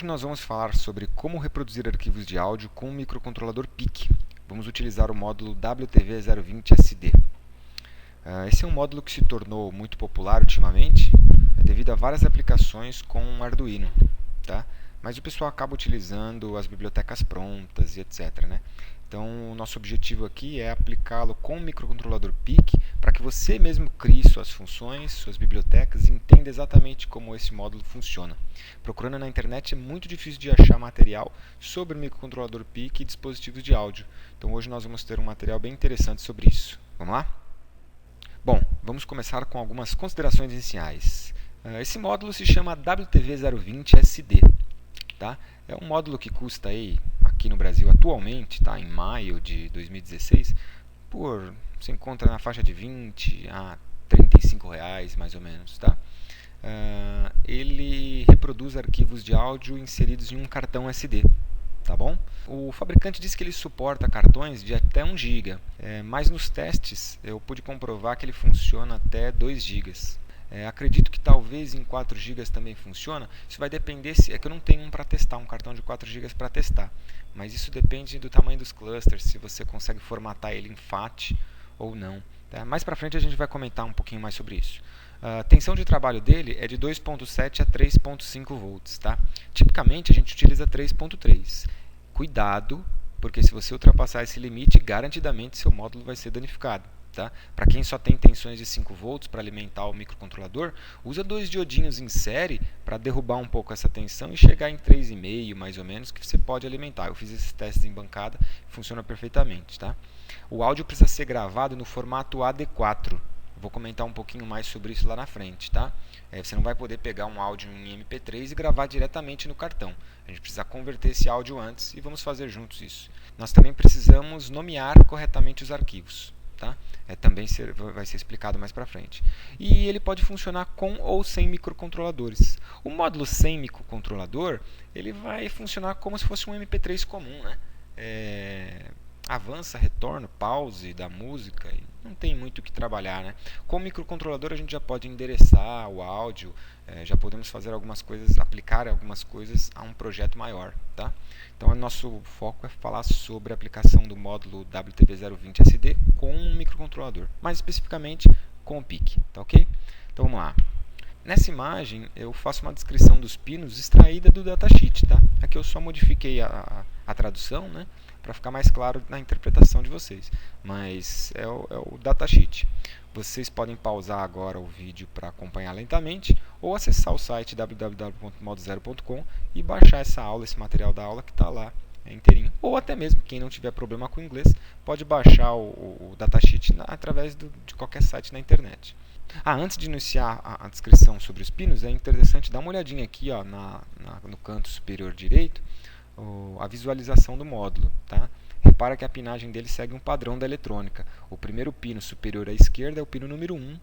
Hoje nós vamos falar sobre como reproduzir arquivos de áudio com o microcontrolador PIC. Vamos utilizar o módulo WTV020SD. Esse é um módulo que se tornou muito popular ultimamente devido a várias aplicações com Arduino, tá? Mas o pessoal acaba utilizando as bibliotecas prontas e etc, né? Então, o nosso objetivo aqui é aplicá-lo com o microcontrolador PIC para que você mesmo crie suas funções, suas bibliotecas e entenda exatamente como esse módulo funciona. Procurando na internet é muito difícil de achar material sobre o microcontrolador PIC e dispositivos de áudio. Então, hoje nós vamos ter um material bem interessante sobre isso. Vamos lá? Bom, vamos começar com algumas considerações iniciais. Esse módulo se chama WTV020SD. Tá? É um módulo que custa aí, aqui no Brasil atualmente, tá? Em maio de 2016, se encontra na faixa de 20 a 35 reais, mais ou menos. Tá? Ele reproduz arquivos de áudio inseridos em um cartão SD. Tá bom? O fabricante disse que ele suporta cartões de até 1 GB, mas nos testes eu pude comprovar que ele funciona até 2 GB. Acredito que talvez em 4 GB também funciona. Isso vai depender, é que eu não tenho um para testar, um cartão de 4 GB para testar. Mas isso depende do tamanho dos clusters, se você consegue formatar ele em FAT ou não. Tá? Mais para frente a gente vai comentar um pouquinho mais sobre isso. A tensão de trabalho dele é de 2.7 a 3.5 volts. Tá? Tipicamente a gente utiliza 3.3. Cuidado, porque se você ultrapassar esse limite, garantidamente seu módulo vai ser danificado. Tá? Para quem só tem tensões de 5 volts para alimentar o microcontrolador, usa 2 diodinhos em série para derrubar um pouco essa tensão e chegar em 3,5 mais ou menos, que você pode alimentar. Eu fiz esses testes em bancada, funciona perfeitamente. Tá? O áudio precisa ser gravado no formato AD4. Vou comentar um pouquinho mais sobre isso lá na frente. Tá? Você não vai poder pegar um áudio em MP3 e gravar diretamente no cartão. A gente precisa converter esse áudio antes e vamos fazer juntos isso. Nós também precisamos nomear corretamente os arquivos. Tá? Também vai ser explicado mais para frente. E ele pode funcionar com ou sem microcontroladores. O módulo sem microcontrolador ele vai funcionar como se fosse um MP3 comum, né? Avança, retorno, pause da música, e não tem muito o que trabalhar, né? Com o microcontrolador a gente já pode endereçar o áudio, já podemos fazer algumas coisas, aplicar algumas coisas a um projeto maior, tá? Então o nosso foco é falar sobre a aplicação do módulo WTV020SD com um microcontrolador, mais especificamente com o PIC, tá ok? Então vamos lá. Nessa imagem eu faço uma descrição dos pinos extraída do datasheet, tá? Aqui eu só modifiquei a tradução, né? Para ficar mais claro na interpretação de vocês, mas é o datasheet. Vocês podem pausar agora o vídeo para acompanhar lentamente ou acessar o site www.modozero.com e baixar essa aula, esse material da aula que está lá inteirinho. Ou até mesmo, quem não tiver problema com inglês, pode baixar o datasheet através de qualquer site na internet. Antes de iniciar a descrição sobre os pinos, é interessante dar uma olhadinha aqui ó, no canto superior direito, a visualização do módulo. Tá? Repara que a pinagem dele segue um padrão da eletrônica. O primeiro pino superior à esquerda é o pino número 1,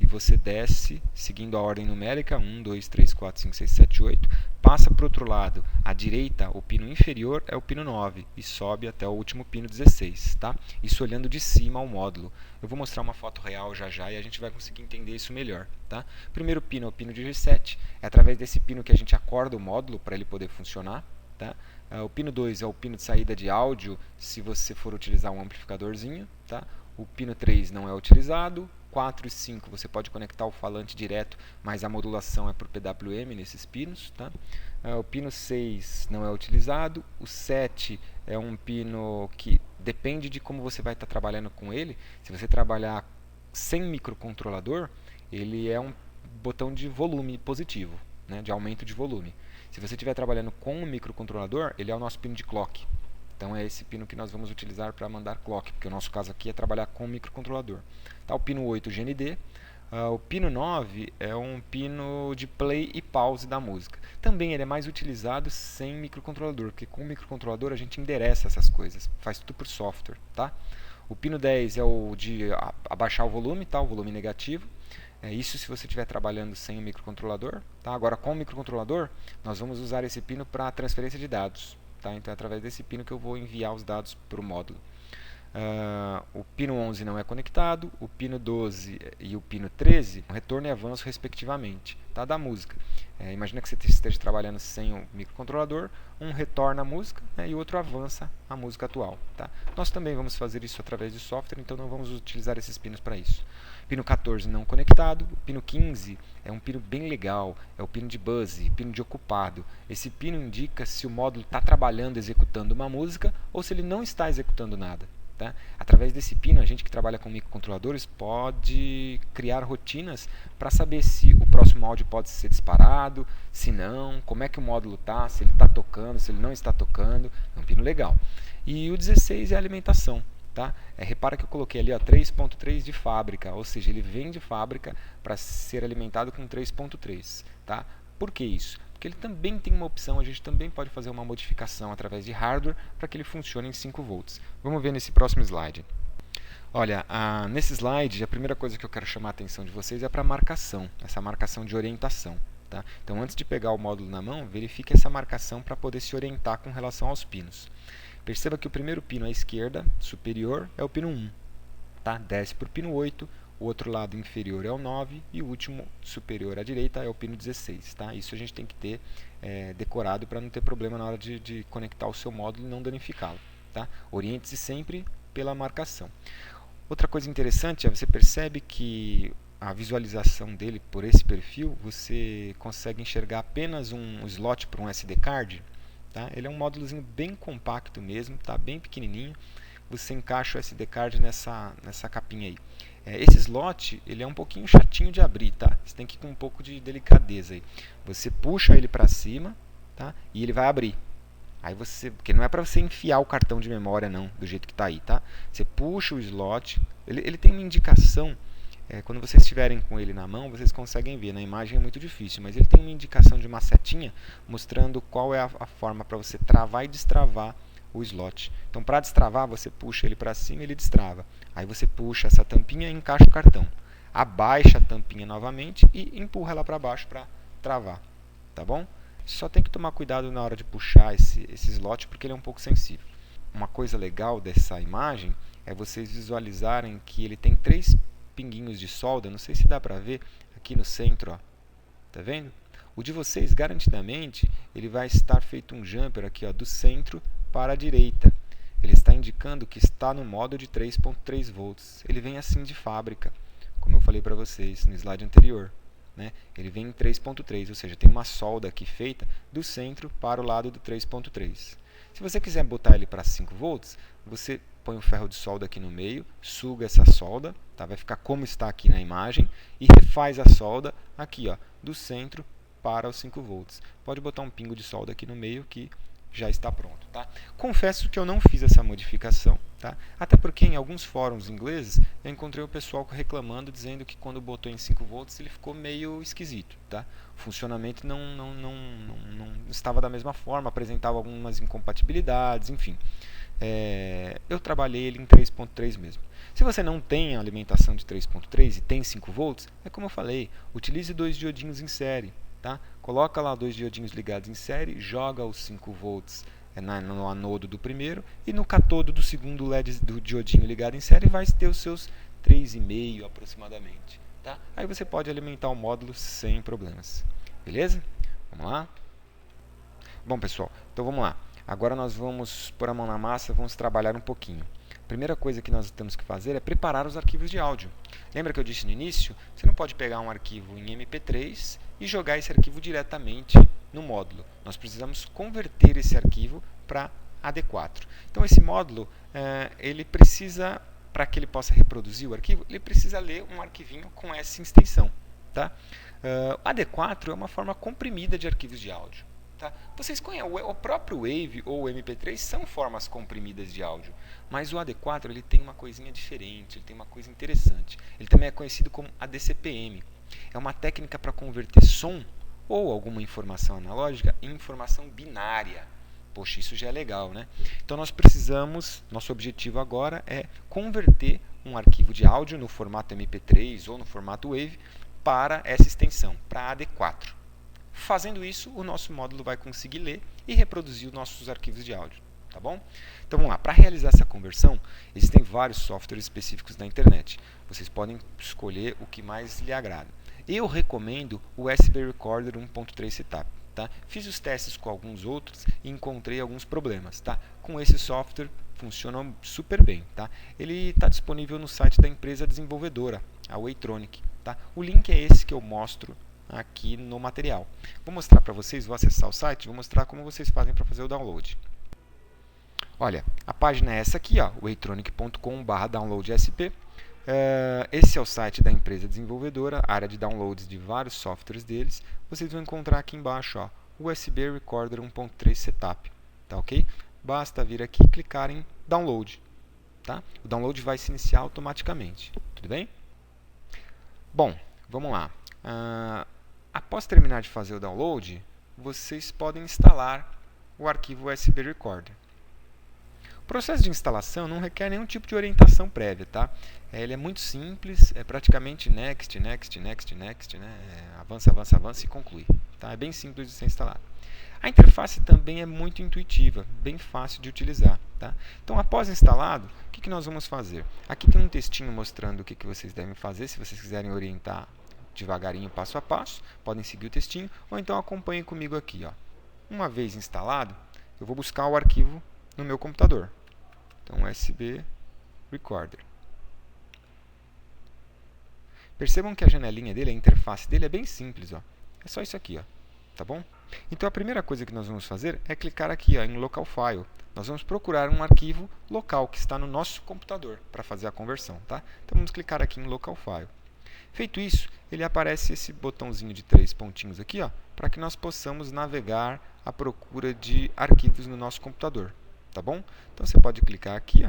e você desce, seguindo a ordem numérica, 1, 2, 3, 4, 5, 6, 7, 8, passa para o outro lado. À direita, o pino inferior é o pino 9, e sobe até o último pino 16. Tá? Isso olhando de cima ao módulo. Eu vou mostrar uma foto real já já e a gente vai conseguir entender isso melhor. Tá? O primeiro pino é o pino de reset, é através desse pino que a gente acorda o módulo para ele poder funcionar. Tá? O pino 2 é o pino de saída de áudio, se você for utilizar um amplificadorzinho. Tá? O pino 3 não é utilizado. 4 e 5 você pode conectar o falante direto, mas a modulação é por PWM nesses pinos. Tá? O pino 6 não é utilizado. O 7 é um pino que depende de como você vai estar trabalhando com ele. Se você trabalhar sem microcontrolador, ele é um botão de volume positivo, né, de aumento de volume. Se você estiver trabalhando com um microcontrolador, ele é o nosso pino de clock. Então é esse pino que nós vamos utilizar para mandar clock, porque o nosso caso aqui é trabalhar com microcontrolador. Tá, o pino 8, GND. O pino 9 é um pino de play e pause da música. Também ele é mais utilizado sem microcontrolador, porque com o microcontrolador a gente endereça essas coisas, faz tudo por software. Tá? O pino 10 é o de abaixar o volume, tá? O volume negativo. Isso se você estiver trabalhando sem o microcontrolador. Tá? Agora, com o microcontrolador, nós vamos usar esse pino para transferência de dados. Tá? Então, é através desse pino que eu vou enviar os dados para o módulo. O pino 11 não é conectado, o pino 12 e o pino 13, retorno e avanço respectivamente, tá? Da música. Imagina que você esteja trabalhando sem o microcontrolador, um retorna a música, né, e o outro avança a música atual. Tá? Nós também vamos fazer isso através de software, então não vamos utilizar esses pinos para isso. Pino 14 não conectado, o pino 15 é um pino bem legal, é o pino de buzz, pino de ocupado. Esse pino indica se o módulo está trabalhando, executando uma música, ou se ele não está executando nada. Tá? Através desse pino, a gente que trabalha com microcontroladores pode criar rotinas para saber se o próximo áudio pode ser disparado, se não, como é que o módulo está, se ele está tocando, se ele não está tocando. É um pino legal. E o 16 é a alimentação. Tá? Repara que eu coloquei ali 3.3 de fábrica, ou seja, ele vem de fábrica para ser alimentado com 3.3. Tá? Por que isso? Porque ele também tem uma opção, a gente também pode fazer uma modificação através de hardware para que ele funcione em 5 volts. Vamos ver nesse próximo slide. Olha, nesse slide, a primeira coisa que eu quero chamar a atenção de vocês é para a marcação, essa marcação de orientação. Tá? Então, antes de pegar o módulo na mão, verifique essa marcação para poder se orientar com relação aos pinos. Perceba que o primeiro pino à esquerda, superior, é o pino 1. Tá? Desce para o pino 8. O outro lado inferior é o 9 e o último superior à direita é o pino 16. Tá? Isso a gente tem que ter decorado para não ter problema na hora de conectar o seu módulo e não danificá-lo. Tá? Oriente-se sempre pela marcação. Outra coisa interessante é você percebe que a visualização dele por esse perfil, você consegue enxergar apenas um slot para um SD card. Tá? Ele é um módulozinho bem compacto mesmo, tá? Bem pequenininho. Você encaixa o SD card nessa capinha aí. Esse slot ele é um pouquinho chatinho de abrir, tá? Você tem que ir com um pouco de delicadeza aí. Você puxa ele para cima, tá? E ele vai abrir. Aí porque não é para você enfiar o cartão de memória não, do jeito que está aí, tá? Você puxa o slot, ele tem uma indicação. Quando vocês estiverem com ele na mão, vocês conseguem ver. Na imagem é muito difícil, mas ele tem uma indicação de uma setinha mostrando qual é a forma para você travar e destravar o slot. Então, para destravar, você puxa ele para cima e ele destrava. Aí você puxa essa tampinha e encaixa o cartão. Abaixa a tampinha novamente e empurra ela para baixo para travar. Tá bom? Só tem que tomar cuidado na hora de puxar esse slot, porque ele é um pouco sensível. Uma coisa legal dessa imagem é vocês visualizarem que ele tem 3 pinguinhos de solda. Não sei se dá para ver aqui no centro. Ó. Tá vendo? O de vocês, garantidamente, ele vai estar feito um jumper aqui, ó, do centro para a direita. Ele está indicando que está no modo de 3.3 volts. Ele vem assim de fábrica, como eu falei para vocês no slide anterior. Né? Ele vem em 3.3, ou seja, tem uma solda aqui feita do centro para o lado do 3.3. Se você quiser botar ele para 5 volts, você põe o ferro de solda aqui no meio, suga essa solda, tá? Vai ficar como está aqui na imagem, e refaz a solda aqui, ó, do centro para os 5 volts. Pode botar um pingo de solda aqui no meio que já está pronto. Tá? Confesso que eu não fiz essa modificação, tá? Até porque em alguns fóruns ingleses eu encontrei o pessoal reclamando, dizendo que quando botou em 5 volts ele ficou meio esquisito. Tá? O funcionamento não estava da mesma forma, apresentava algumas incompatibilidades, enfim. Eu trabalhei ele em 3.3 mesmo. Se você não tem a alimentação de 3.3 e tem 5 volts, é como eu falei, utilize 2 diodinhos em série. Tá? Coloca lá 2 diodinhos ligados em série, joga os 5 volts no anodo do primeiro e no catodo do segundo LED do diodinho ligado em série vai ter os seus 3,5 aproximadamente. Tá? Aí você pode alimentar o módulo sem problemas. Beleza? Vamos lá? Bom, pessoal, então vamos lá. Agora nós vamos pôr a mão na massa, vamos trabalhar um pouquinho. A primeira coisa que nós temos que fazer é preparar os arquivos de áudio. Lembra que eu disse no início? Você não pode pegar um arquivo em MP3 e jogar esse arquivo diretamente no módulo. Nós precisamos converter esse arquivo para AD4. Então, esse módulo, ele precisa, para que ele possa reproduzir o arquivo, ele precisa ler um arquivinho com essa extensão. Tá? AD4 é uma forma comprimida de arquivos de áudio. Tá? Vocês conhecem, o próprio Wave ou o MP3 são formas comprimidas de áudio, mas o AD4 ele tem uma coisinha diferente, ele tem uma coisa interessante. Ele também é conhecido como ADCPM. É uma técnica para converter som ou alguma informação analógica em informação binária. Poxa, isso já é legal, né? Então nós precisamos, nosso objetivo agora é converter um arquivo de áudio no formato MP3 ou no formato Wave para essa extensão, para AD4. Fazendo isso, o nosso módulo vai conseguir ler e reproduzir os nossos arquivos de áudio. tá bom? Então vamos lá, para realizar essa conversão, existem vários softwares específicos na internet. Vocês podem escolher o que mais lhe agrada. Eu recomendo o USB Recorder 1.3 Setup. Tá? Fiz os testes com alguns outros e encontrei alguns problemas. Tá? Com esse software funciona super bem. Tá? Ele está disponível no site da empresa desenvolvedora, a Waytronic. Tá? O link é esse que eu mostro aqui no material. Vou mostrar para vocês, vou acessar o site e vou mostrar como vocês fazem para fazer o download. Olha, a página é essa aqui, waytronic.com/downloadsp. Esse é o site da empresa desenvolvedora, área de downloads de vários softwares deles. Vocês vão encontrar aqui embaixo USB Recorder 1.3 Setup. Tá ok? Basta vir aqui e clicar em Download. Tá? O download vai se iniciar automaticamente. Tudo bem? Bom, vamos lá. Após terminar de fazer o download, vocês podem instalar o arquivo USB Recorder. O processo de instalação não requer nenhum tipo de orientação prévia, tá? Ele é muito simples, é praticamente next, next, next, next, né? Avança, avança, avança e conclui. Tá? É bem simples de ser instalado. A interface também é muito intuitiva, bem fácil de utilizar. Tá? Então, após instalado, o que nós vamos fazer? Aqui tem um textinho mostrando o que vocês devem fazer, se vocês quiserem orientar devagarinho, passo a passo, podem seguir o textinho, ou então acompanhem comigo aqui. Uma vez instalado, eu vou buscar o arquivo no meu computador. Então, USB Recorder. Percebam que a janelinha dele, a interface dele é bem simples. É só isso aqui. Tá bom? Então, a primeira coisa que nós vamos fazer é clicar aqui em Local File. Nós vamos procurar um arquivo local que está no nosso computador para fazer a conversão. Tá? Então, vamos clicar aqui em Local File. Feito isso, ele aparece esse botãozinho de 3 pontinhos aqui, para que nós possamos navegar à procura de arquivos no nosso computador. Tá bom? Então, você pode clicar aqui,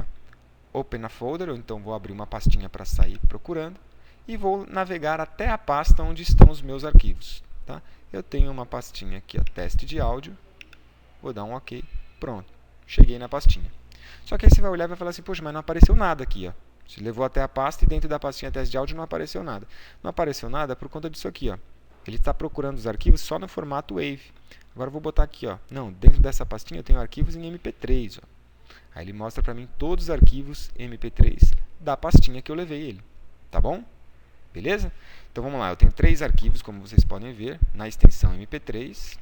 Open a Folder, ou então vou abrir uma pastinha para sair procurando, e vou navegar até a pasta onde estão os meus arquivos. Tá? Eu tenho uma pastinha aqui, teste de áudio, vou dar um OK, pronto, cheguei na pastinha. Só que aí você vai olhar e vai falar assim, poxa, mas não apareceu nada aqui, Você levou até a pasta e dentro da pastinha teste de áudio não apareceu nada. Não apareceu nada por conta disso aqui, Ele está procurando os arquivos só no formato WAV. Agora eu vou botar aqui, não, dentro dessa pastinha eu tenho arquivos em MP3, Aí ele mostra para mim todos os arquivos MP3 da pastinha que eu levei ele. Tá bom? Beleza? Então vamos lá, eu tenho 3 arquivos, como vocês podem ver, na extensão MP3.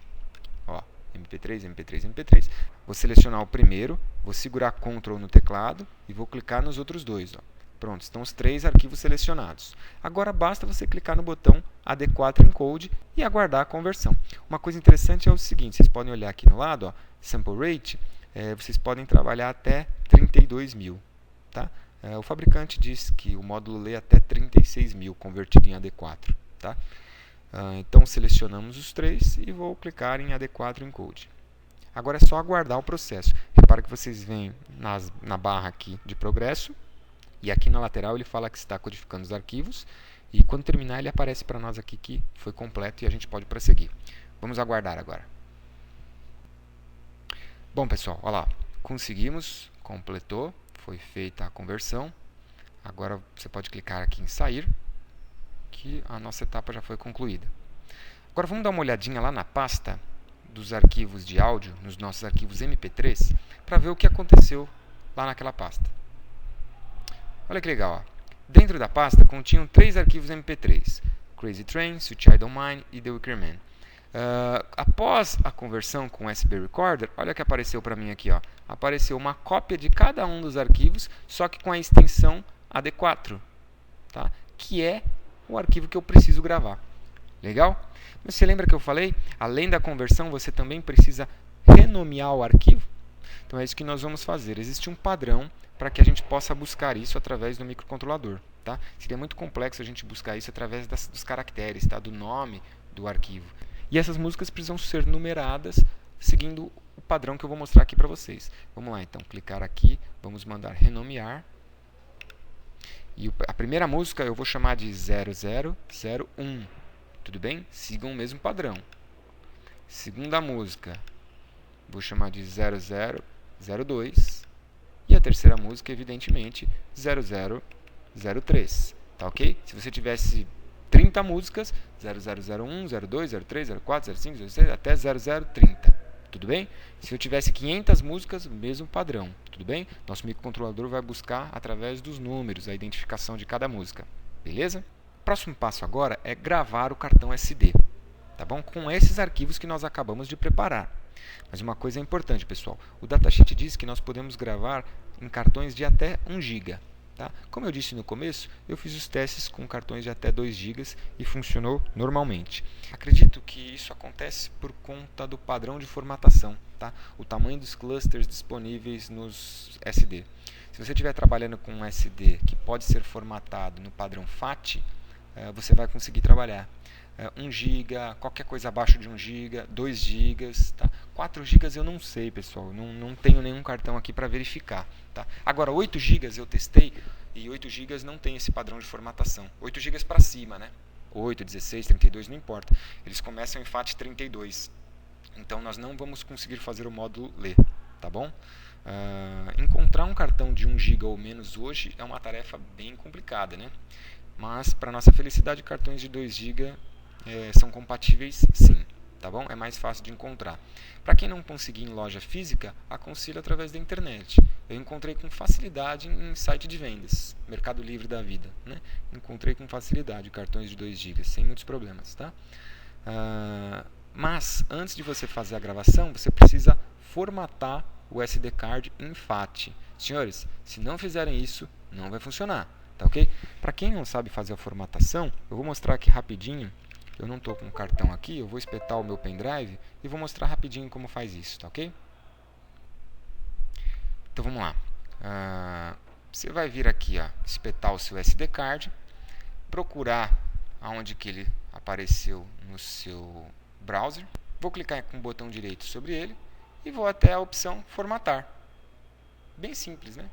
MP3, MP3, MP3. Vou selecionar o primeiro, vou segurar Ctrl no teclado e vou clicar nos outros dois. Pronto, estão os 3 arquivos selecionados. Agora basta você clicar no botão AD4 Encode e aguardar a conversão. Uma coisa interessante é o seguinte, vocês podem olhar aqui no lado, Sample Rate, vocês podem trabalhar até 32.000. Tá? O fabricante diz que o módulo lê até 36.000 convertido em AD4. Tá? Então selecionamos os 3 e vou clicar em AD4 Encode. Agora é só aguardar o processo. Repara que vocês veem na barra aqui de progresso, e aqui na lateral ele fala que está codificando os arquivos, e quando terminar ele aparece para nós aqui que foi completo e a gente pode prosseguir. Vamos aguardar agora. Bom pessoal, olha lá, conseguimos, completou, foi feita a conversão. Agora você pode clicar aqui em sair, que a nossa etapa já foi concluída. Agora vamos dar uma olhadinha lá na pasta dos arquivos de áudio, nos nossos arquivos MP3, para ver o que aconteceu lá naquela pasta. Olha que legal, dentro da pasta continham 3 arquivos MP3, Crazy Train, Sweet Child O' Mine e The Wicker Man. Após a conversão com o USB Recorder, olha o que apareceu para mim aqui, apareceu uma cópia de cada um dos arquivos, só que com a extensão AD4, tá? Que é o arquivo que eu preciso gravar. Legal? Mas você lembra que eu falei? Além da conversão, você também precisa renomear o arquivo? Então é isso que nós vamos fazer. Existe um padrão para que a gente possa buscar isso através do microcontrolador. Tá? Seria muito complexo a gente buscar isso através dos caracteres, tá? Do nome do arquivo. E essas músicas precisam ser numeradas seguindo o padrão que eu vou mostrar aqui para vocês. Vamos lá, então, clicar aqui, vamos mandar renomear. E a primeira música eu vou chamar de 0001. Tudo bem? Sigam o mesmo padrão. Segunda música, vou chamar de 0002. E a terceira música, evidentemente, 0003. Tá ok? Se você tivesse 30 músicas, 0001, 02, 03, 04, 05, 06, até 0030. tudo bem? Se eu tivesse 500 músicas, mesmo padrão, tudo bem? Nosso microcontrolador vai buscar através dos números a identificação de cada música, beleza? O próximo passo agora é gravar o cartão SD, tá bom? Com esses arquivos que nós acabamos de preparar. Mas uma coisa é importante, pessoal, o datasheet diz que nós podemos gravar em cartões de até 1 GB. Tá? Como eu disse no começo, eu fiz os testes com cartões de até 2 GB e funcionou normalmente. Acredito que isso acontece por conta do padrão de formatação, tá? O tamanho dos clusters disponíveis nos SD. Se você estiver trabalhando com um SD que pode ser formatado no padrão FAT, você vai conseguir trabalhar. 1 GB, qualquer coisa abaixo de 1 GB, 2 GB, tá? 4 GB eu não sei, pessoal, não tenho nenhum cartão aqui para verificar. Tá? Agora, 8 GB eu testei e 8 GB não tem esse padrão de formatação. 8 GB para cima, né? 8, 16, 32, não importa. Eles começam em FAT32. Então, nós não vamos conseguir fazer o módulo ler, tá bom? Encontrar um cartão de 1 GB ou menos hoje é uma tarefa bem complicada, né? Mas, para nossa felicidade, cartões de 2 GB são compatíveis sim, tá bom? É mais fácil de encontrar. Para quem não conseguir em loja física, aconselho através da internet. Eu encontrei com facilidade em site de vendas, Mercado Livre da vida, né? Encontrei com facilidade cartões de 2 GB, sem muitos problemas, tá? Mas, antes de você fazer a gravação, você precisa formatar o SD card em FAT. Senhores, se não fizerem isso, não vai funcionar, tá ok? Para quem não sabe fazer a formatação, eu vou mostrar aqui rapidinho. Eu não estou com o cartão aqui, eu vou espetar o meu pendrive e vou mostrar rapidinho como faz isso, tá ok? Então vamos lá. Você vai vir aqui, ó, espetar o seu SD card, procurar aonde que ele apareceu no seu browser. Vou clicar com o botão direito sobre ele e vou até a opção formatar. Bem simples, né?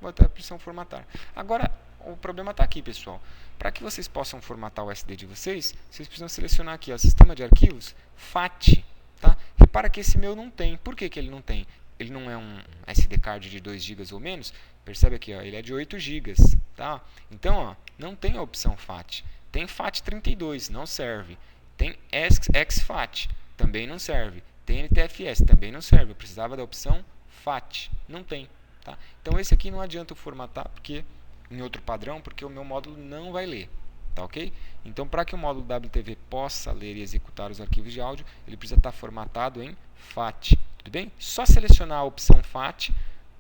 Vou até a opção formatar. Agora, o problema está aqui, pessoal. Para que vocês possam formatar o SD de vocês, vocês precisam selecionar aqui, ó, Sistema de Arquivos, FAT. Tá? Repara que esse meu não tem. Por que ele não tem? Ele não é um SD card de 2 GB ou menos. Percebe aqui, ó, ele é de 8 GB. Tá? Então, ó, não tem a opção FAT. Tem FAT32, não serve. Tem exFAT, também não serve. Tem NTFS, também não serve. Eu precisava da opção FAT. Não tem. Tá? Então, esse aqui não adianta eu formatar, porque em outro padrão, porque o meu módulo não vai ler, tá ok? Então, para que o módulo WTV possa ler e executar os arquivos de áudio, ele precisa estar formatado em FAT, tudo bem? Só selecionar a opção FAT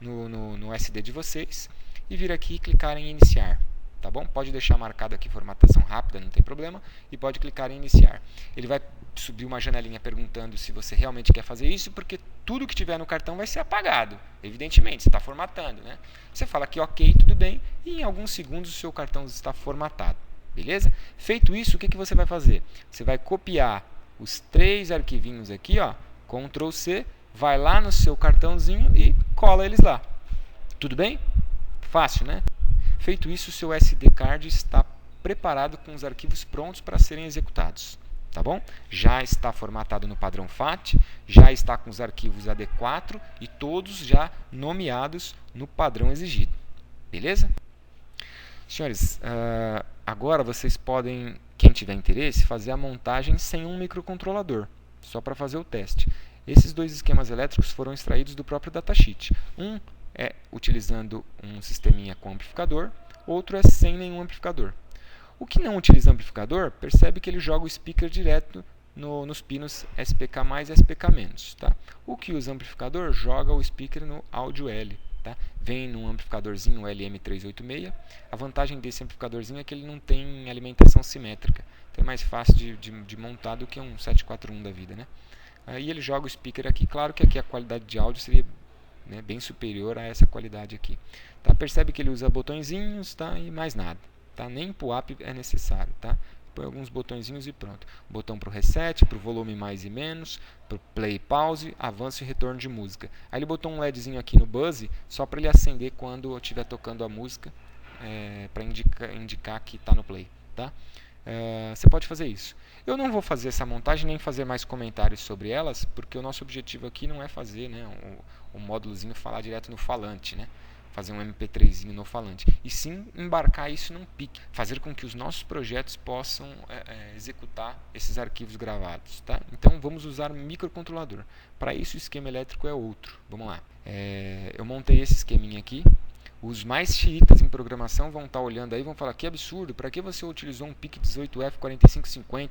no SD de vocês e vir aqui e clicar em iniciar, tá bom? Pode deixar marcado aqui formatação rápida, não tem problema, e pode clicar em iniciar. Ele vai subir uma janelinha perguntando se você realmente quer fazer isso, porque tudo que tiver no cartão vai ser apagado, evidentemente, você está formatando, né? Você fala que ok, tudo bem, e em alguns segundos o seu cartão está formatado, beleza? Feito isso, o que você vai fazer? Você vai copiar os 3 arquivinhos aqui, ó, Ctrl C, vai lá no seu cartãozinho e cola eles lá. Tudo bem? Fácil, né? Feito isso, o seu SD card está preparado com os arquivos prontos para serem executados. Tá bom? Já está formatado no padrão FAT, já está com os arquivos AD4 e todos já nomeados no padrão exigido. Beleza? Senhores, agora vocês podem, quem tiver interesse, fazer a montagem sem um microcontrolador, só para fazer o teste. Esses 2 esquemas elétricos foram extraídos do próprio datasheet. Um é utilizando um sisteminha com amplificador, outro é sem nenhum amplificador. O que não utiliza amplificador, percebe que ele joga o speaker direto nos pinos SPK+, e SPK-. Tá? O que usa amplificador, joga o speaker no áudio L. Tá? Vem num amplificadorzinho LM386. A vantagem desse amplificadorzinho é que ele não tem alimentação simétrica. Então é mais fácil de montar do que um 741 da vida. Né? Aí ele joga o speaker aqui. Claro que aqui a qualidade de áudio seria, né, bem superior a essa qualidade aqui. Tá? Percebe que ele usa botõezinhos, tá? E mais nada. Tá? Nem PUAP é necessário. Tá? Põe alguns botõezinhos e pronto. Botão para o reset, para o volume mais e menos, para o play e pause, avanço e retorno de música. Aí ele botou um LEDzinho aqui no buzz, só para ele acender quando eu estiver tocando a música, para indicar que está no play. Tá? Você pode fazer isso. Eu não vou fazer essa montagem nem fazer mais comentários sobre elas, porque o nosso objetivo aqui não é fazer, né, o módulozinho falar direto no falante. Né? fazer um MP3zinho no falante, e sim embarcar isso num PIC, fazer com que os nossos projetos possam executar esses arquivos gravados, tá? Então vamos usar microcontrolador. Para isso o esquema elétrico é outro. Vamos lá. Eu montei esse esqueminha aqui. Os mais xiitas em programação vão estar olhando aí e vão falar: que absurdo, para que você utilizou um PIC 18F4550?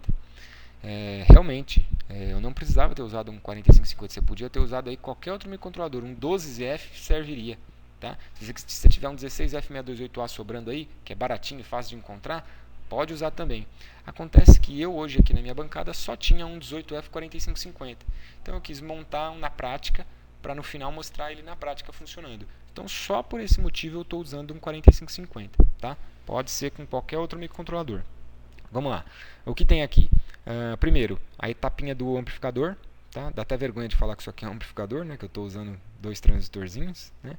Realmente, eu não precisava ter usado um 4550, você podia ter usado aí qualquer outro microcontrolador, um 12F serviria. Tá? Se você tiver um 16F628A sobrando aí, que é baratinho e fácil de encontrar, pode usar também. Acontece que eu hoje aqui na minha bancada só tinha um 18F4550, então eu quis montar um na prática para no final mostrar ele na prática funcionando. Então só por esse motivo eu estou usando um 4550, tá? Pode ser com qualquer outro microcontrolador. Vamos lá, o que tem aqui? Primeiro, a etapinha do amplificador. Tá? Dá até vergonha de falar que isso aqui é um amplificador, né? Que eu estou usando 2 transistorzinhos, né?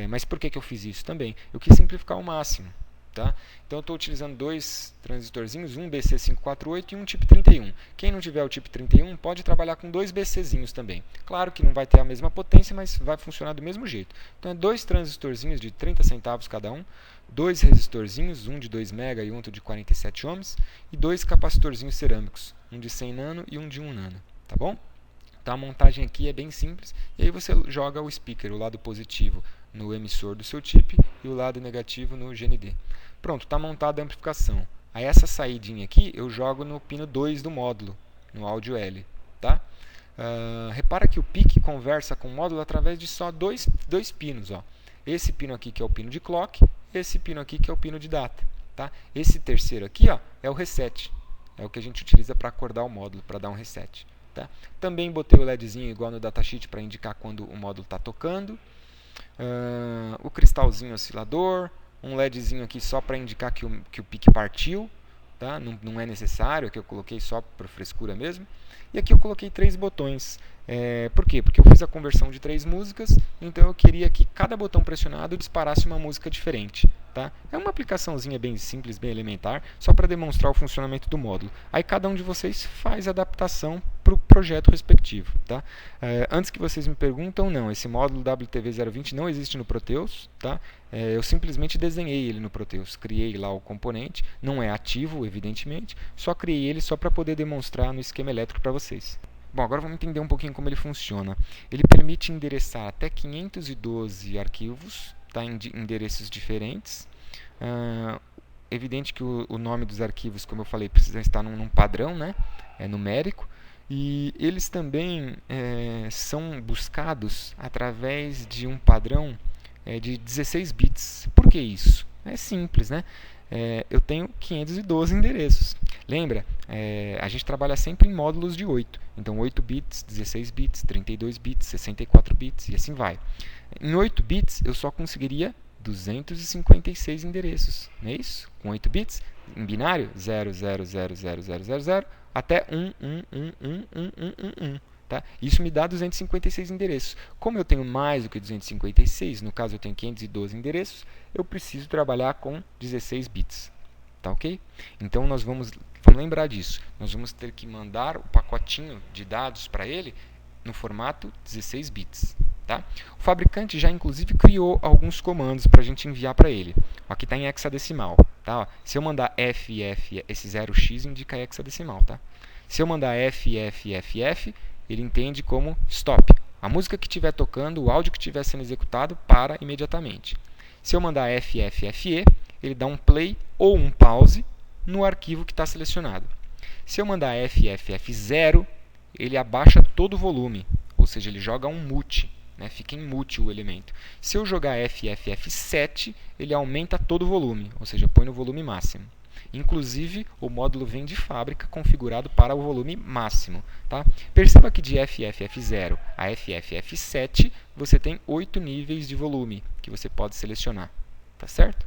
Mas por que eu fiz isso também? Eu quis simplificar ao máximo. Tá? Então eu estou utilizando 2 transistorzinhos, um BC548 e um tipo 31. Quem não tiver o tipo 31 pode trabalhar com 2 BCzinhos também. Claro que não vai ter a mesma potência, mas vai funcionar do mesmo jeito. Então é 2 transistorzinhos de 30 centavos cada um, 2 resistorzinhos, um de 2 mega e outro de 47 ohms, e 2 capacitorzinhos cerâmicos, um de 100 nano e um de 1 nano. Tá bom? Então a montagem aqui é bem simples, e aí você joga o speaker, o lado positivo no emissor do seu chip e o lado negativo no GND. Pronto, está montada a amplificação. Aí essa saidinha aqui eu jogo no pino 2 do módulo, no áudio L. Tá? Repara que o PIC conversa com o módulo através de só dois pinos. Ó. Esse pino aqui que é o pino de clock, esse pino aqui que é o pino de data. Tá? Esse terceiro aqui ó, é o reset, é o que a gente utiliza para acordar o módulo, para dar um reset. Tá? Também botei o LEDzinho igual no datasheet para indicar quando o módulo está tocando. O cristalzinho oscilador, um LEDzinho aqui só para indicar que o PIC partiu. Tá? Não é necessário, aqui eu coloquei só por frescura mesmo. E aqui eu coloquei 3 botões. Por quê? Porque eu fiz a conversão de 3 músicas, então eu queria que cada botão pressionado disparasse uma música diferente. Tá? É uma aplicaçãozinha bem simples, bem elementar, só para demonstrar o funcionamento do módulo. Aí cada um de vocês faz a adaptação para o projeto respectivo. Tá? Antes que vocês me perguntam, não, esse módulo WTV020 não existe no Proteus. Tá? Eu simplesmente desenhei ele no Proteus, criei lá o componente, não é ativo, evidentemente, só criei ele só para poder demonstrar no esquema elétrico para vocês. Bom, agora vamos entender um pouquinho como ele funciona. Ele permite endereçar até 512 arquivos, tá, em endereços diferentes. Evidente que o nome dos arquivos, como eu falei, precisa estar num padrão, né, numérico. E eles também são buscados através de um padrão de 16 bits. Por que isso? É simples, né? Eu tenho 512 endereços. Lembra? A gente trabalha sempre em módulos de 8. Então 8 bits, 16 bits, 32 bits, 64 bits e assim vai. Em 8 bits eu só conseguiria 256 endereços. Não é isso? Com 8 bits, em binário, 0000000 até 1111111. Tá? Isso me dá 256 endereços. Como eu tenho mais do que 256, no caso eu tenho 512 endereços, eu preciso trabalhar com 16 bits. Tá ok? Então nós vamos lembrar disso. Nós vamos ter que mandar o pacotinho de dados para ele no formato 16 bits. Tá? O fabricante já inclusive criou alguns comandos para a gente enviar para ele. Aqui está em hexadecimal. Tá? Se eu mandar FF, esse 0x indica hexadecimal. Tá? Se eu mandar FFFF, ele entende como stop. A música que estiver tocando, o áudio que estiver sendo executado, para imediatamente. Se eu mandar FFFE, ele dá um play ou um pause no arquivo que está selecionado. Se eu mandar FFF0, ele abaixa todo o volume, ou seja, ele joga um mute, né? Fica em mute o elemento. Se eu jogar FFF7, ele aumenta todo o volume, ou seja, põe no volume máximo. Inclusive, o módulo vem de fábrica configurado para o volume máximo. Tá? Perceba que de FFF0 a FFF7 você tem 8 níveis de volume que você pode selecionar. Tá certo?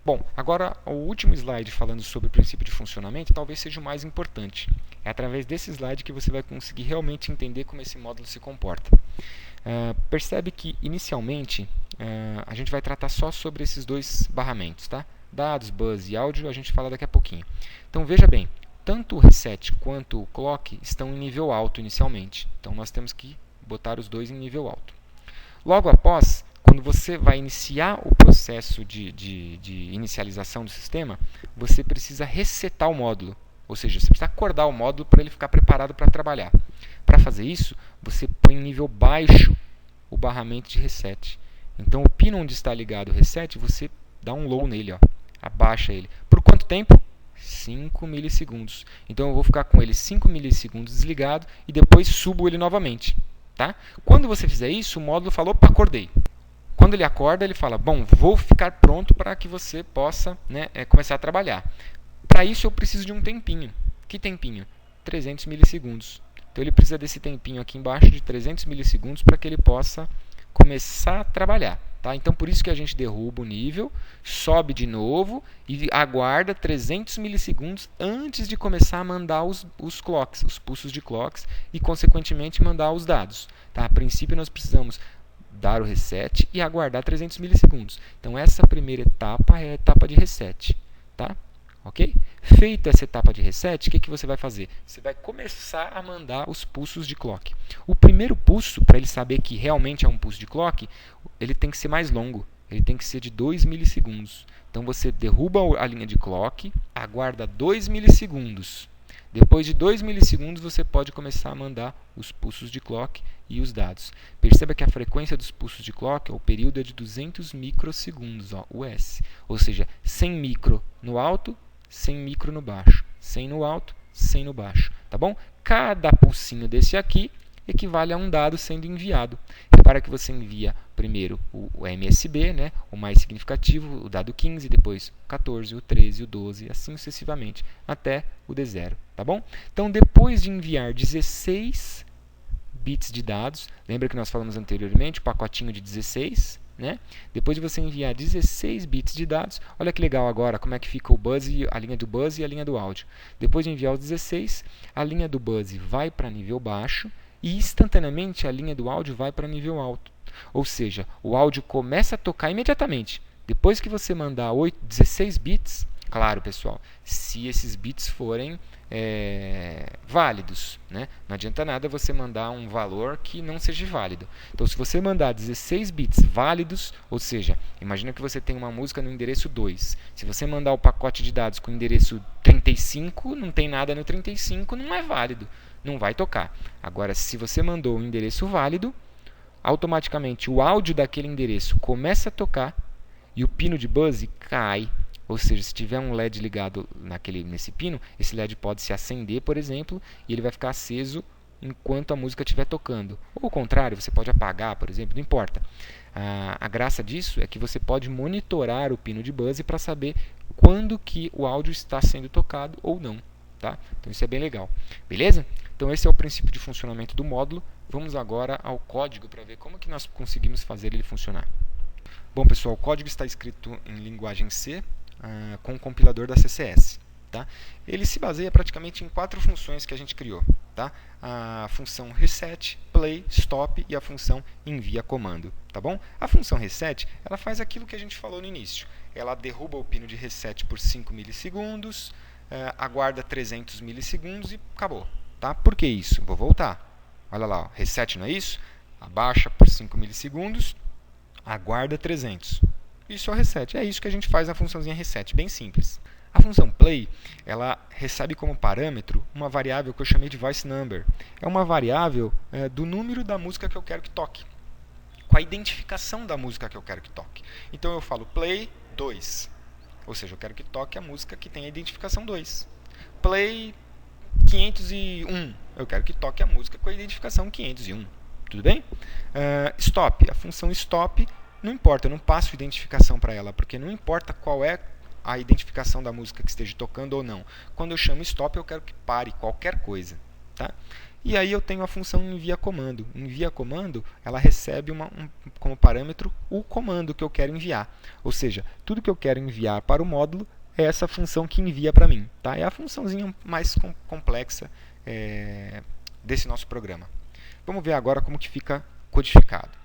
Bom, agora o último slide falando sobre o princípio de funcionamento talvez seja o mais importante. É através desse slide que você vai conseguir realmente entender como esse módulo se comporta. Percebe que, inicialmente, a gente vai tratar só sobre esses 2 barramentos. Tá? Dados, bus e áudio a gente fala daqui a pouquinho. Então veja bem, tanto o reset quanto o clock estão em nível alto inicialmente. Então nós temos que botar os 2 em nível alto. Logo após, quando você vai iniciar o processo de inicialização do sistema, você precisa resetar o módulo. Ou seja, você precisa acordar o módulo para ele ficar preparado para trabalhar. Para fazer isso, você põe em nível baixo o barramento de reset. Então, o pino onde está ligado o reset, você dá um low nele, ó, abaixa ele. Por quanto tempo? 5 milissegundos. Então, eu vou ficar com ele 5 milissegundos desligado e depois subo ele novamente. Tá? Quando você fizer isso, o módulo falou, opa, acordei. Quando ele acorda, ele fala, bom, vou ficar pronto para que você possa, né, começar a trabalhar. Para isso, eu preciso de um tempinho. Que tempinho? 300 milissegundos. Então, ele precisa desse tempinho aqui embaixo de 300 milissegundos para que ele possa começar a trabalhar. Tá? Então, por isso que a gente derruba o nível, sobe de novo e aguarda 300 milissegundos antes de começar a mandar os clocks, os pulsos de clocks e, consequentemente, mandar os dados. Tá? A princípio, nós precisamos dar o reset e aguardar 300 milissegundos. Então, essa primeira etapa é a etapa de reset. Tá? Ok? Feita essa etapa de reset, o que você vai fazer? Você vai começar a mandar os pulsos de clock. O primeiro pulso, para ele saber que realmente é um pulso de clock, ele tem que ser mais longo. Ele tem que ser de 2 milissegundos. Então, você derruba a linha de clock, aguarda 2 milissegundos. Depois de 2 milissegundos, você pode começar a mandar os pulsos de clock e os dados. Perceba que a frequência dos pulsos de clock, o período é de 200 microsegundos, ó, US. Ou seja, 100 micro no alto, 100 micro no baixo. 100 no alto, 100 no baixo. Tá bom? Cada pulsinho desse aqui equivale a um dado sendo enviado. Repara que você envia primeiro o MSB, né, o mais significativo, o dado 15, depois o 14, o 13, o 12, assim sucessivamente, até o D0. Tá bom? Então, depois de enviar 16 bits de dados, lembra que nós falamos anteriormente, o pacotinho de 16, né? Depois de você enviar 16 bits de dados, olha que legal agora como é que fica o buzz, a linha do buzz e a linha do áudio. Depois de enviar os 16, a linha do buzz vai para nível baixo e instantaneamente a linha do áudio vai para nível alto. Ou seja, o áudio começa a tocar imediatamente. Depois que você mandar 16 bits, claro, pessoal, se esses bits forem válidos, né? Não adianta nada você mandar um valor que não seja válido. Então, se você mandar 16 bits válidos, ou seja, imagina que você tem uma música no endereço 2. Se você mandar o pacote de dados com o endereço 35, não tem nada no 35, não é válido, não vai tocar. Agora, se você mandou um endereço válido, automaticamente o áudio daquele endereço começa a tocar e o pino de buzz cai. Ou seja, se tiver um LED ligado nesse pino, esse LED pode se acender, por exemplo, e ele vai ficar aceso enquanto a música estiver tocando. Ou ao contrário, você pode apagar, por exemplo, não importa. A graça disso é que você pode monitorar o pino de buzz para saber quando que o áudio está sendo tocado ou não. Tá? Então isso é bem legal. Beleza? Então esse é o princípio de funcionamento do módulo. Vamos agora ao código para ver como que nós conseguimos fazer ele funcionar. Bom, pessoal, o código está escrito em linguagem C, com o compilador da CCS. Tá? Ele se baseia praticamente em 4 funções que a gente criou. Tá? A função reset, play, stop e a função envia comando. Tá bom? A função reset ela faz aquilo que a gente falou no início. Ela derruba o pino de reset por 5 milissegundos, aguarda 300 milissegundos e acabou. Tá? Por que isso? Vou voltar. Olha lá, ó, reset não é isso? Abaixa por 5 milissegundos, aguarda 300. Isso é o reset. É isso que a gente faz na funçãozinha reset, bem simples. A função play, ela recebe como parâmetro uma variável que eu chamei de voice number. É uma variável do número da música que eu quero que toque, com a identificação da música que eu quero que toque. Então eu falo play 2, ou seja, eu quero que toque a música que tem a identificação 2. Play 501, eu quero que toque a música com a identificação 501. Tudo bem? Stop, a função stop, não importa, eu não passo identificação para ela, porque não importa qual é a identificação da música que esteja tocando ou não. Quando eu chamo stop, eu quero que pare qualquer coisa. Tá? E aí eu tenho a função envia comando. Envia comando, ela recebe como parâmetro o comando que eu quero enviar. Ou seja, tudo que eu quero enviar para o módulo é essa função que envia para mim. Tá? É a funçãozinha mais complexa desse nosso programa. Vamos ver agora como que fica codificado.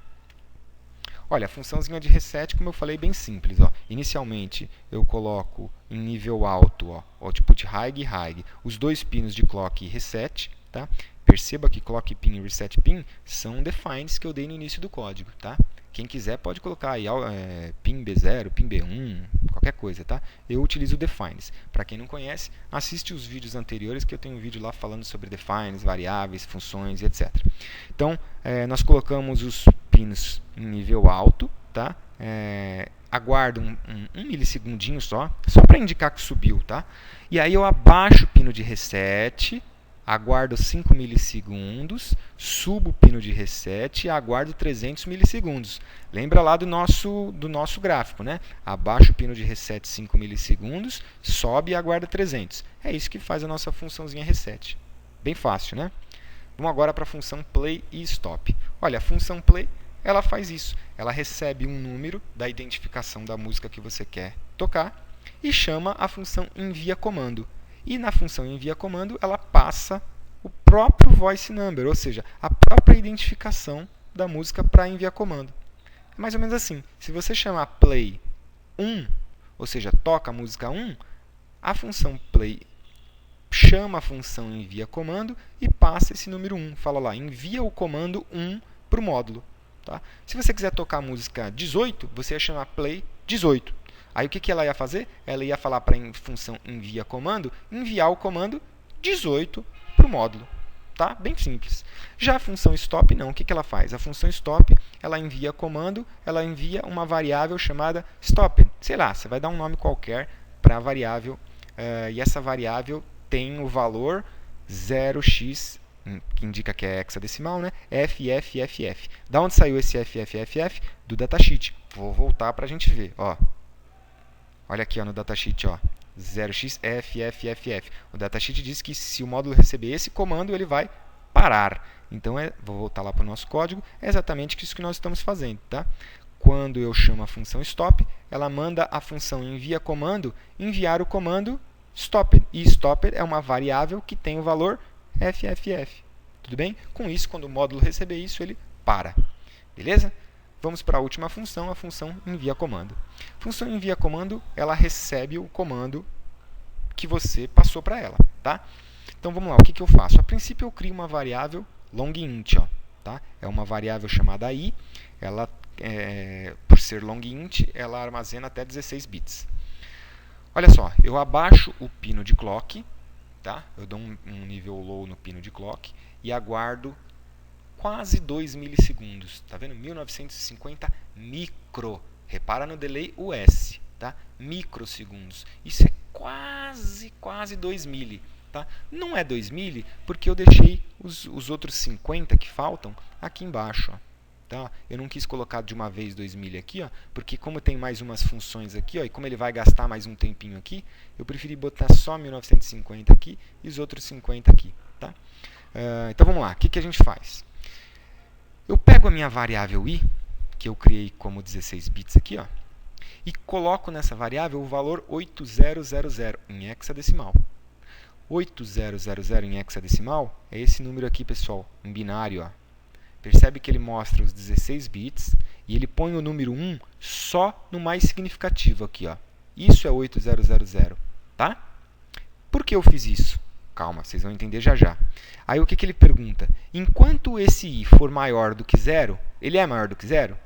Olha, a funçãozinha de reset, como eu falei, bem simples. Ó. Inicialmente, eu coloco em nível alto, ó, output high e high, os dois pinos de clock e reset. Tá? Perceba que clock pin e reset pin são defines que eu dei no início do código. Tá? Quem quiser pode colocar aí pin B0, pin B1, qualquer coisa, tá? Eu utilizo o defines. Para quem não conhece, assiste os vídeos anteriores que eu tenho um vídeo lá falando sobre defines, variáveis, funções e etc. Então, nós colocamos os pinos em nível alto, tá? Aguardo um milissegundinho só para indicar que subiu, tá? E aí eu abaixo o pino de reset, aguardo 5 milissegundos, subo o pino de reset e aguardo 300 milissegundos. Lembra lá do nosso gráfico, né? Abaixo o pino de reset 5 milissegundos, sobe e aguarda 300. É isso que faz a nossa funçãozinha reset. Bem fácil, né? Vamos agora para a função play e stop. Olha, a função play, ela faz isso. Ela recebe um número da identificação da música que você quer tocar e chama a função envia comando. E na função envia comando, ela passa o próprio voice number, ou seja, a própria identificação da música para enviar comando. É mais ou menos assim. Se você chamar play 1, ou seja, toca a música 1, a função play chama a função envia comando e passa esse número 1. Fala lá, envia o comando 1 para o módulo. Tá? Se você quiser tocar a música 18, você ia chamar play 18. Aí o que ela ia fazer? Ela ia falar para a função envia comando, enviar o comando 18 para o módulo. Tá? Bem simples. Já a função stop não. O que ela faz? A função stop, ela envia comando, ela envia uma variável chamada stop. Sei lá, você vai dar um nome qualquer para a variável, e essa variável tem o valor 0x, que indica que é hexadecimal, né? FFFF. Da onde saiu esse FFFF? Do datasheet. Vou voltar para a gente ver. Ó. Olha aqui ó, no datasheet, 0xFFFF. O datasheet diz que se o módulo receber esse comando, ele vai parar. Então, vou voltar lá para o nosso código, é exatamente isso que nós estamos fazendo. Tá? Quando eu chamo a função stop, ela manda a função envia comando enviar o comando stop. E stop é uma variável que tem o valor FFF. Tudo bem? Com isso, quando o módulo receber isso, ele para. Beleza? Vamos para a última função, a função envia comando. A função envia comando, ela recebe o comando que você passou para ela. Tá? Então, vamos lá, o que eu faço? A princípio, eu crio uma variável longInt. Tá? É uma variável chamada i. Ela, por ser longInt, ela armazena até 16 bits. Olha só, eu abaixo o pino de clock, tá? Eu dou um nível low no pino de clock e aguardo quase 2 milissegundos. Tá vendo? 1950 micro. Repara no delay US, tá? Microsegundos. Isso é quase 2 mili. Tá? Não é 2 mili porque eu deixei os outros 50 que faltam aqui embaixo. Tá? Eu não quis colocar de uma vez 2 mili aqui, porque como tem mais umas funções aqui, e como ele vai gastar mais um tempinho aqui, eu preferi botar só 1950 aqui e os outros 50 aqui. Tá? Então vamos lá, o que a gente faz? Eu pego a minha variável i, que eu criei como 16 bits aqui, e coloco nessa variável o valor 8000 em hexadecimal. 8000 em hexadecimal é esse número aqui, pessoal, em binário. Percebe que ele mostra os 16 bits e ele põe o número 1 só no mais significativo aqui. Isso é 8000. Tá? Por que eu fiz isso? Calma, vocês vão entender já já. Aí o que ele pergunta? Enquanto esse i for maior do que 0, ele é maior do que 0?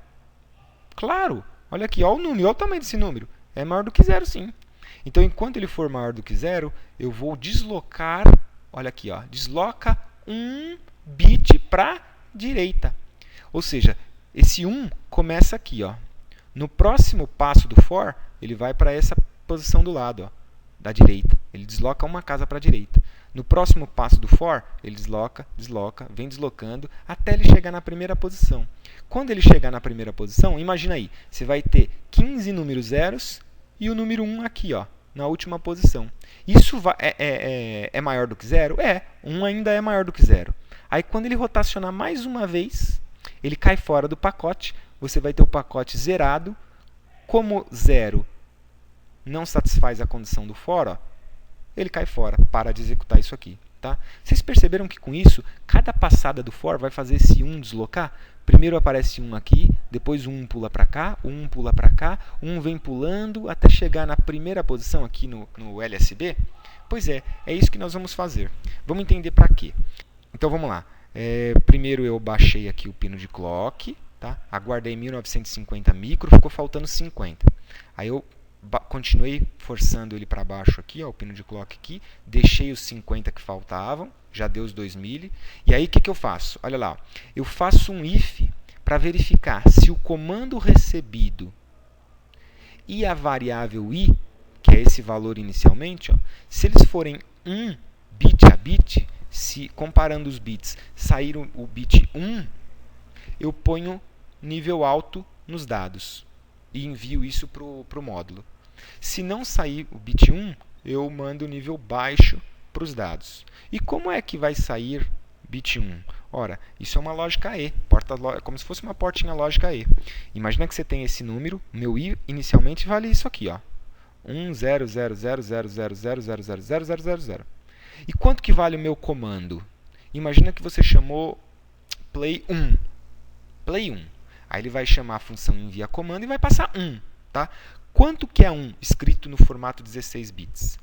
Claro! Olha aqui, olha o número, olha o tamanho desse número. É maior do que 0, sim. Então, enquanto ele for maior do que 0, eu vou deslocar, olha aqui, desloca um bit para direita. Ou seja, esse 1 começa aqui. No próximo passo do for, ele vai para essa posição do lado, da direita. Ele desloca uma casa para a direita. No próximo passo do for, ele desloca, vem deslocando até ele chegar na primeira posição. Quando ele chegar na primeira posição, imagina aí, você vai ter 15 números zeros e o número 1 aqui, na última posição. Isso é maior do que 0? 1 ainda é maior do que 0. Aí, quando ele rotacionar mais uma vez, ele cai fora do pacote. Você vai ter o pacote zerado. Como 0 não satisfaz a condição do for, ele cai fora, para de executar isso aqui. Tá? Vocês perceberam que com isso, cada passada do for vai fazer esse 1 deslocar? Primeiro aparece 1 aqui, depois 1 pula para cá, 1 pula para cá, 1 vem pulando até chegar na primeira posição aqui no LSB? Pois é isso que nós vamos fazer. Vamos entender para quê. Então vamos lá. Primeiro eu baixei aqui o pino de clock, Tá? Aguardei 1950 micro, ficou faltando 50. Aí eu continuei forçando ele para baixo aqui, ó, o pino de clock aqui, deixei os 50 que faltavam, já deu os 2000. E aí o que eu faço? Olha lá, eu faço um if para verificar se o comando recebido e a variável i, que é esse valor inicialmente, ó, se eles forem 1 bit a bit, se comparando os bits sair o bit 1, eu ponho nível alto nos dados e envio isso para o módulo. Se não sair o bit 1, eu mando nível baixo para os dados. E como é que vai sair bit 1? Ora, isso é uma lógica E, como se fosse uma portinha lógica E. Imagina que você tem esse número, meu I inicialmente vale isso aqui, ó. 1000000000000. E quanto que vale o meu comando? Imagina que você chamou play 1. Play 1. Aí ele vai chamar a função envia comando e vai passar 1. Tá? Quanto que é 1 escrito no formato 16 bits?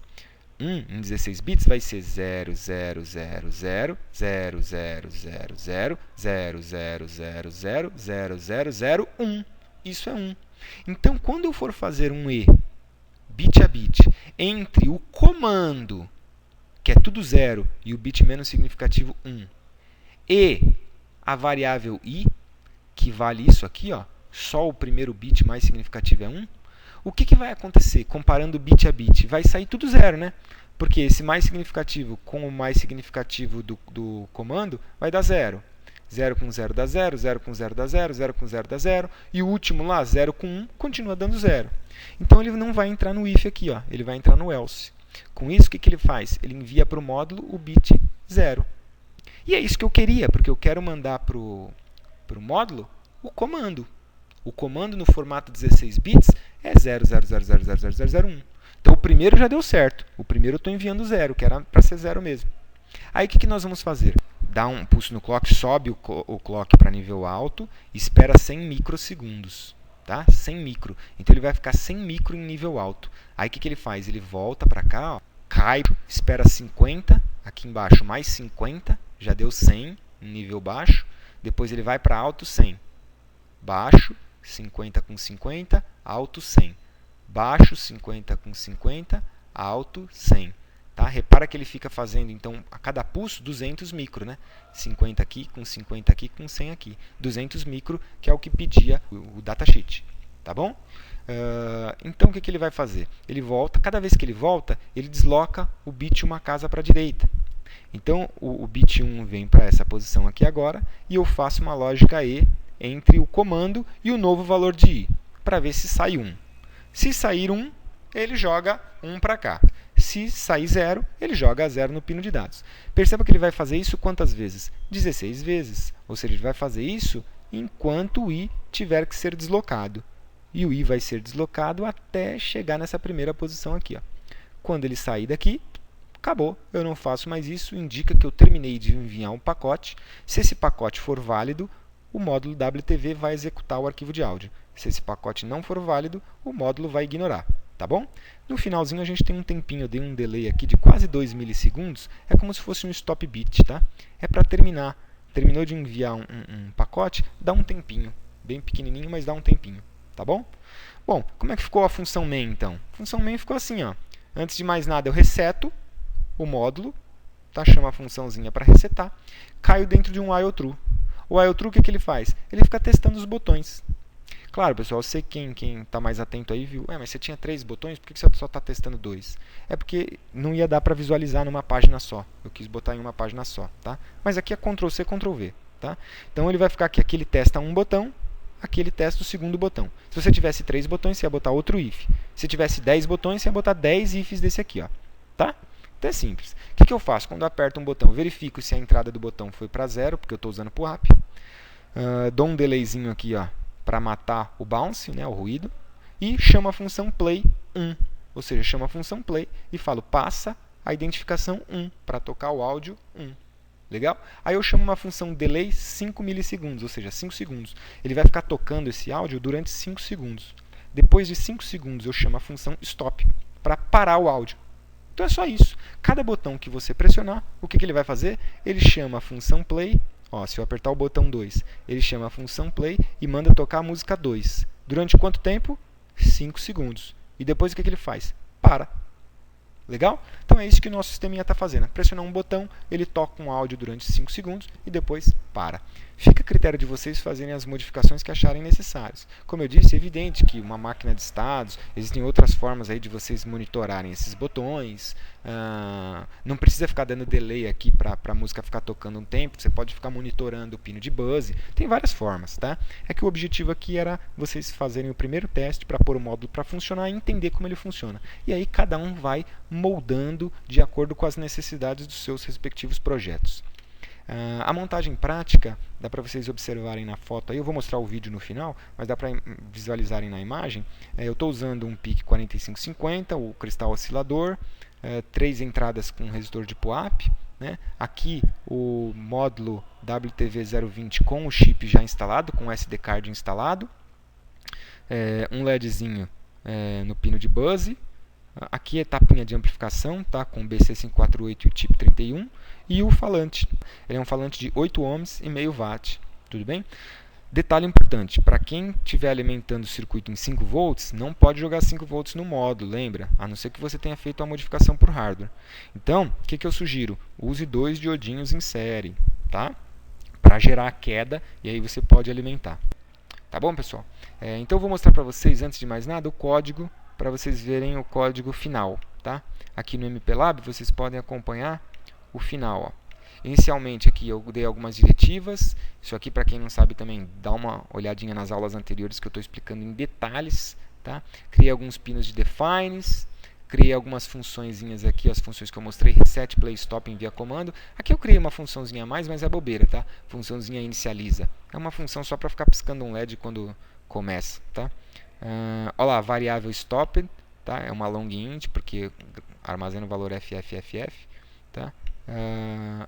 1 em 16 bits vai ser 0000000000000001. Isso é 1. Então, quando eu for fazer um E, bit a bit, entre o comando, que é tudo 0, e o bit menos significativo 1, e a variável i, que vale isso aqui, ó, só o primeiro bit mais significativo é 1, o que vai acontecer comparando bit a bit? Vai sair tudo 0, né? Porque esse mais significativo com o mais significativo do comando vai dar 0. 0 com 0 dá 0, 0 com 0 dá 0, 0 com 0 dá 0, e o último lá, 0 com 1, continua dando 0. Então ele não vai entrar no if aqui, ó, ele vai entrar no else. Com isso, o que ele faz? Ele envia para o módulo o bit 0. E é isso que eu queria, porque eu quero mandar para o módulo o comando. O comando no formato 16 bits é 00000001. Então o primeiro já deu certo. O primeiro eu estou enviando 0, que era para ser 0 mesmo. Aí o que nós vamos fazer? Dá um pulso no clock, sobe o clock para nível alto, espera 100 microsegundos. Tá? 100 micro. Então ele vai ficar 100 micro em nível alto. Aí o que ele faz? Ele volta para cá, ó, cai, espera 50, aqui embaixo mais 50, já deu 100 em nível baixo. Depois ele vai para alto 100. Baixo, 50 com 50, alto 100. Baixo, 50 com 50, alto 100. Tá? Repara que ele fica fazendo, então, a cada pulso, 200 micro. Né? 50 aqui, com 50 aqui, com 100 aqui. 200 micro, que é o que pedia o datasheet. Tá bom? Então, o que ele vai fazer? Ele volta, cada vez que ele volta, ele desloca o bit uma casa para a direita. Então, o bit 1 vem para essa posição aqui agora, e eu faço uma lógica E entre o comando e o novo valor de i, para ver se sai 1. Se sair 1, ele joga 1 para cá. Se sair 0, ele joga 0 no pino de dados. Perceba que ele vai fazer isso quantas vezes? 16 vezes. Ou seja, ele vai fazer isso enquanto o i tiver que ser deslocado. E o i vai ser deslocado até chegar nessa primeira posição aqui. Ó. Quando ele sair daqui, acabou. Eu não faço mais isso. Indica que eu terminei de enviar um pacote. Se esse pacote for válido, o módulo WTV vai executar o arquivo de áudio. Se esse pacote não for válido, o módulo vai ignorar. Tá bom? No finalzinho a gente tem um tempinho, eu dei um delay aqui de quase 2 milissegundos, é como se fosse um stop bit, tá? É para terminar. Terminou de enviar um pacote, dá um tempinho, bem pequenininho, mas dá um tempinho, tá bom? Bom, como é que ficou a função main então? A função main ficou assim, ó. Antes de mais nada eu reseto o módulo, tá? Chama a funçãozinha para resetar, caio dentro de um while true. O while true, o que ele faz? Ele fica testando os botões. Claro, pessoal, eu sei quem está mais atento aí viu, mas você tinha 3 botões, por que você só está testando 2? É porque não ia dar para visualizar numa página só. Eu quis botar em uma página só, tá? Mas aqui é Ctrl+C, Ctrl+V, tá? Então ele vai ficar aqui ele testa um botão, aqui ele testa o segundo botão. Se você tivesse 3 botões, você ia botar outro if. Se tivesse 10 botões, você ia botar 10 ifs desse aqui, ó, tá? Então é simples. O que eu faço? Quando eu aperto um botão, verifico se a entrada do botão foi para 0, porque eu estou usando PUAP. Dou um delayzinho aqui, ó, para matar o bounce, né, o ruído, e chamo a função play 1, ou seja, chamo a função play e falo passa a identificação 1 para tocar o áudio 1. Legal? Aí eu chamo uma função delay 5 milissegundos, ou seja, 5 segundos. Ele vai ficar tocando esse áudio durante 5 segundos. Depois de 5 segundos eu chamo a função stop para parar o áudio. Então é só isso. Cada botão que você pressionar, o que ele vai fazer? Ele chama a função play Ó, se eu apertar o botão 2, ele chama a função play e manda tocar a música 2. Durante quanto tempo? 5 segundos. E depois o que ele faz? Para. Legal? Então é isso que o nosso sisteminha está fazendo. Pressionar um botão, ele toca um áudio durante 5 segundos e depois para. Fica a critério de vocês fazerem as modificações que acharem necessárias. Como eu disse, é evidente que uma máquina de estados, existem outras formas aí de vocês monitorarem esses botões. Não precisa ficar dando delay aqui para a música ficar tocando um tempo. Você pode ficar monitorando o pino de buzz. Tem várias formas, tá? É que o objetivo aqui era vocês fazerem o primeiro teste para pôr o módulo para funcionar e entender como ele funciona. E aí cada um vai moldando de acordo com as necessidades dos seus respectivos projetos. A montagem prática, dá para vocês observarem na foto, aí eu vou mostrar o vídeo no final, mas dá para visualizarem na imagem. Eu estou usando um PIC 4550, o cristal oscilador, 3 entradas com resistor de POAP, né? Aqui o módulo WTV020 com o chip já instalado, com o SD card instalado, um LEDzinho no pino de buzz. Aqui a etapinha de amplificação, tá? Com o BC548 e o chip 31. E o falante. Ele é um falante de 8 ohms e meio watt. Tudo bem? Detalhe importante, para quem estiver alimentando o circuito em 5 volts, não pode jogar 5 volts no módulo, lembra? A não ser que você tenha feito a modificação por hardware. Então, o que eu sugiro? Use 2 diodinhos em série, tá? Para gerar a queda e aí você pode alimentar. Tá bom, pessoal? Então eu vou mostrar para vocês, antes de mais nada, o código, para vocês verem o código final, tá? Aqui no MPLAB vocês podem acompanhar o final, ó. Inicialmente aqui eu dei algumas diretivas. Isso aqui, para quem não sabe também, dá uma olhadinha nas aulas anteriores que eu estou explicando em detalhes, tá? Criei alguns pinos de defines, criei algumas funçõezinhas aqui, as funções que eu mostrei, reset, play, stop, envia comando. Aqui eu criei uma funçãozinha a mais, mas é bobeira, tá? Funçãozinha inicializa. É uma função só para ficar piscando um LED quando começa, tá? Olha lá, variável stop, tá? É uma long int, porque armazena o valor FFFF, tá?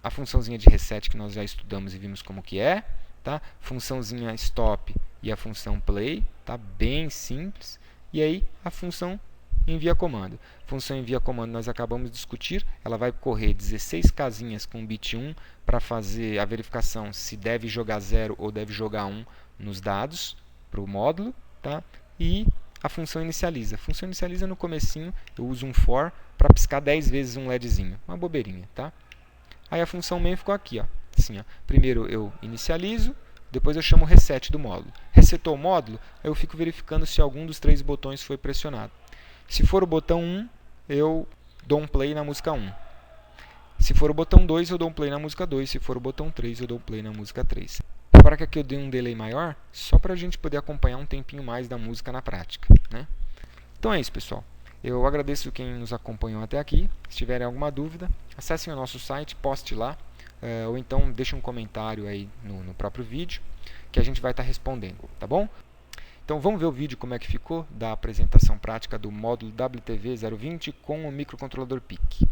A funçãozinha de reset que nós já estudamos e vimos como que é, tá? Funçãozinha stop e a função play, tá? Bem simples. E aí a função envia comando. Função envia comando nós acabamos de discutir, ela vai correr 16 casinhas com bit 1 para fazer a verificação se deve jogar 0 ou deve jogar 1 nos dados para o módulo, tá? E a função inicializa. A função inicializa no comecinho, eu uso um for para piscar 10 vezes um LEDzinho, uma bobeirinha, tá? Aí a função main ficou aqui, ó. Assim, ó. Primeiro eu inicializo, depois eu chamo reset do módulo. Resetou o módulo, eu fico verificando se algum dos 3 botões foi pressionado. Se for o botão 1, eu dou um play na música 1. Se for o botão 2, eu dou um play na música 2. Se for o botão 3, eu dou um play na música 3. Repara que aqui eu dei um delay maior, só para a gente poder acompanhar um tempinho mais da música na prática, né? Então é isso, pessoal. Eu agradeço quem nos acompanhou até aqui. Se tiverem alguma dúvida, acessem o nosso site, poste lá, ou então deixe um comentário aí no próprio vídeo, que a gente vai estar respondendo, tá bom? Então vamos ver o vídeo como é que ficou da apresentação prática do módulo WTV020 com o microcontrolador PIC.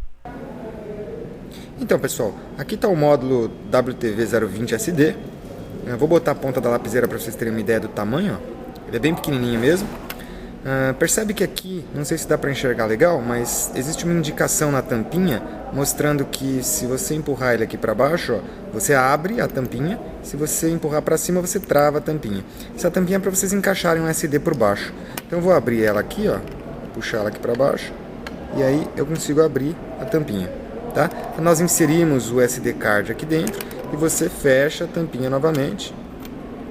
Então, pessoal, aqui está o módulo WTV020SD. Eu vou botar a ponta da lapiseira para vocês terem uma ideia do tamanho, ó. Ele é bem pequenininho mesmo. Percebe que aqui, não sei se dá para enxergar legal, mas existe uma indicação na tampinha mostrando que se você empurrar ele aqui para baixo, ó, você abre a tampinha, se você empurrar para cima você trava a tampinha. Essa tampinha é para vocês encaixarem um SD por baixo. Então eu vou abrir ela aqui, ó, puxar ela aqui para baixo e aí eu consigo abrir a tampinha, tá? Nós inserimos o SD card aqui dentro e você fecha a tampinha novamente,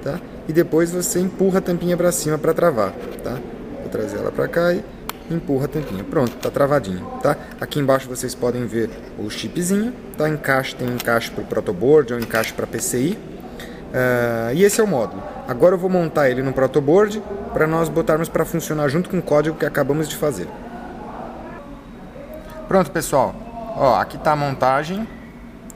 tá? E depois você empurra a tampinha para cima para travar, tá? Vou trazer ela para cá e empurra a tampinha. Pronto, tá travadinho, tá? Aqui embaixo vocês podem ver o chipzinho, tá? Tem encaixe para o protoboard ou encaixe para PCI. E esse é o módulo. Agora eu vou montar ele no protoboard para nós botarmos para funcionar junto com o código que acabamos de fazer. Pronto, pessoal. Ó, aqui está a montagem.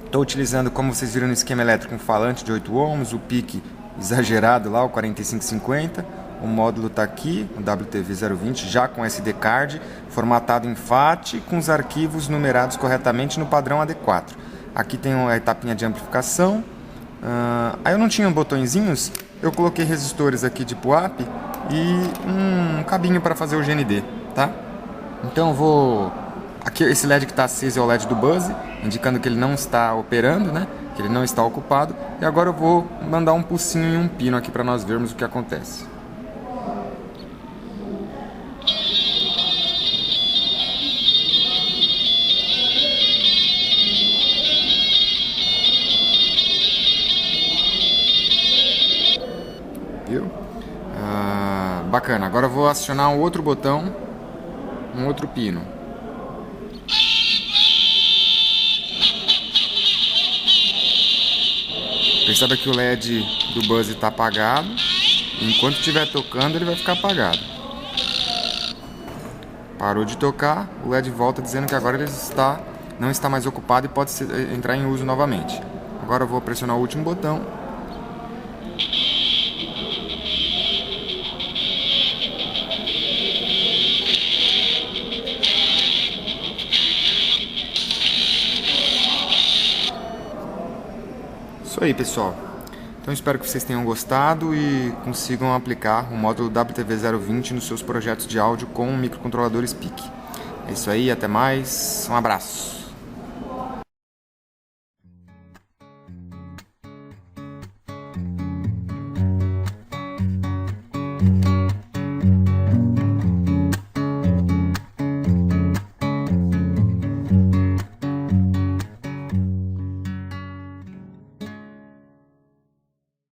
Estou utilizando, como vocês viram no esquema elétrico, um falante de 8 ohms, o PIC exagerado lá, o 4550. O módulo está aqui, o WTV020, já com SD card, formatado em FAT, com os arquivos numerados corretamente no padrão AD4. Aqui tem a etapinha de amplificação. Aí eu não tinha botõezinhos, eu coloquei resistores aqui de POAP e um cabinho para fazer o GND, tá? Então eu vou Aqui esse LED que está aceso é o LED do Buzz, indicando que ele não está operando, né? Que ele não está ocupado. E agora eu vou mandar um pulsinho e um pino aqui para nós vermos o que acontece. Viu? Bacana. Agora eu vou acionar um outro botão, um outro pino. Perceba que o LED do Buzz está apagado. Enquanto estiver tocando, ele vai ficar apagado. Parou de tocar, o LED volta dizendo que agora ele não está mais ocupado e pode entrar em uso novamente. Agora eu vou pressionar o último botão. Isso aí, pessoal. Então espero que vocês tenham gostado e consigam aplicar o módulo WTV020 nos seus projetos de áudio com o microcontrolador SPIC. É isso aí, até mais, um abraço.